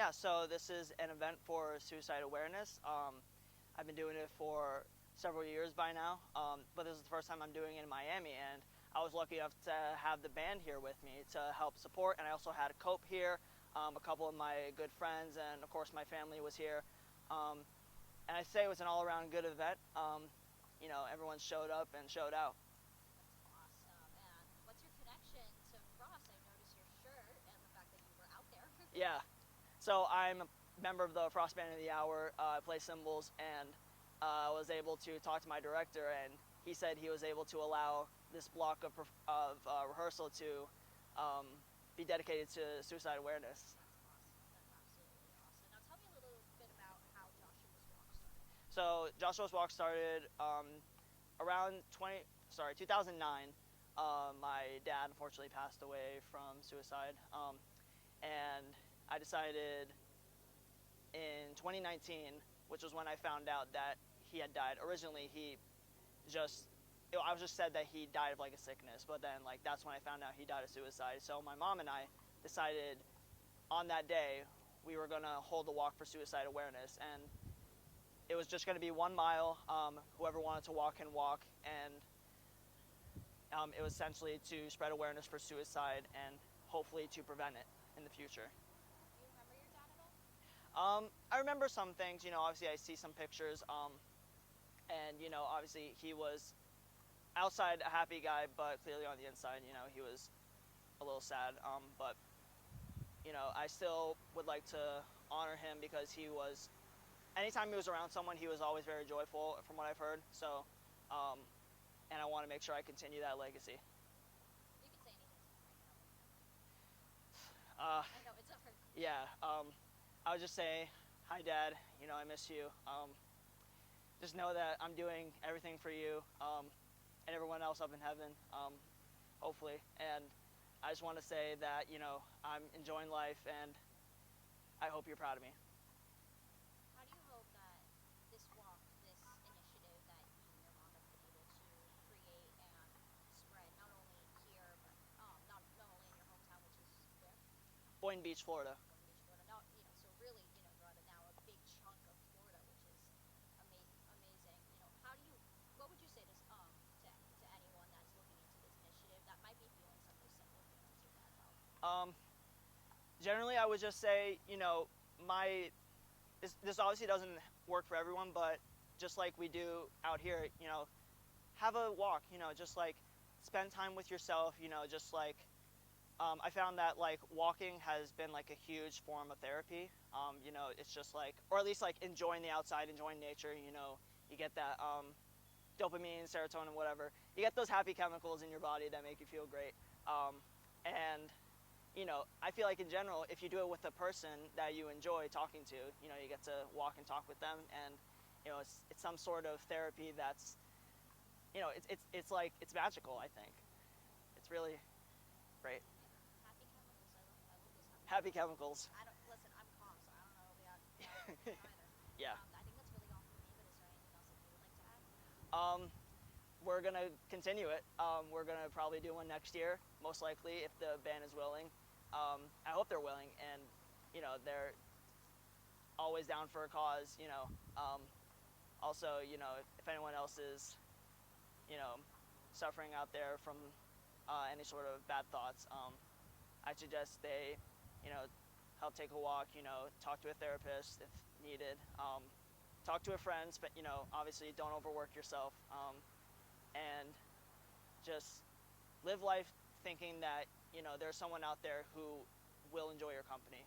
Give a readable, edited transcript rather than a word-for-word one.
Yeah, so this is an event for suicide awareness. I've been doing it for several years by now, but this is the first time I'm doing it in Miami, and I was lucky enough to have the band here with me to help support, and I also had Cope here, a couple of my good friends, and of course my family was here. Um, and I say it was an all-around good event. Everyone showed up and showed out. That's awesome. And what's your connection to Frost? I noticed your shirt and the fact that you were out there. Yeah, so I'm a member of the Frost Band of the Hour. I play cymbals, and was able to talk to my director, and he said he was able to allow this block of rehearsal to um, be dedicated to suicide awareness. That's awesome. That's absolutely awesome. Now tell me a little bit about how Joshua's Walk started. So Joshua's Walk started around 2009. My dad unfortunately passed away from suicide, and I decided in 2019, which was when I found out that he had died. Originally, just I was just said that he died of like a sickness, but then like that's when I found out he died of suicide. So my mom and I decided on that day we were gonna hold the walk for suicide awareness, and it was just gonna be 1 mile. Whoever wanted to walk can walk, and it was essentially to spread awareness for suicide and hopefully to prevent it in the future. Do you remember your dad at all? I remember some things. Obviously I see some pictures. And obviously he was outside a happy guy, but clearly on the inside, he was a little sad. But I still would like to honor him because he was. Anytime he was around someone, he was always very joyful, from what I've heard. So, um, and I want to make sure I continue that legacy. You can say anything to him right now. Uh, I know it's hard. yeah. I would just say, hi, Dad. I miss you. Just know that I'm doing everything for you, and everyone else up in heaven, hopefully. And I just want to say that I'm enjoying life, and I hope you're proud of me. How do you hope that this walk, this initiative that you and your mom have been able to create and spread, not only here, but not only in your hometown, which is where? Boynton Beach, Florida. Boynton Beach, Florida. Not, so really, you're at now a big chunk of Florida, which is amazing. How do you, what would you say to anyone that's looking into this initiative that might be feeling some of the similar feelings your dad felt? Um, Generally, I would just say, my this obviously doesn't work for everyone, but just like we do out here, have a walk. Just like spend time with yourself. Just like I found that like walking has been like a huge form of therapy. It's just like, or at least like enjoying the outside, enjoying nature. You get that dopamine, serotonin, whatever. You get those happy chemicals in your body that make you feel great. And I feel like in general, if you do it with a person that you enjoy talking to, you get to walk and talk with them, and it's some sort of therapy that's, it's like it's magical. I think it's really great. Yeah, happy chemicals. I love those Happy happy chemicals. chemicals. I don't listen. I'm calm, so I don't know about you either. Yeah. I think that's really all for me. But is there anything else that you would like to add? Um, we're gonna continue it. We're gonna probably do one next year, most likely, if the band is willing. I hope they're willing, and they're always down for a cause. Also, if anyone else is, you know, suffering out there from any sort of bad thoughts, I suggest they, you know, help take a walk. Talk to a therapist if needed. Talk to a friend, but obviously don't overwork yourself, and just live life thinking that there's someone out there who will enjoy your company.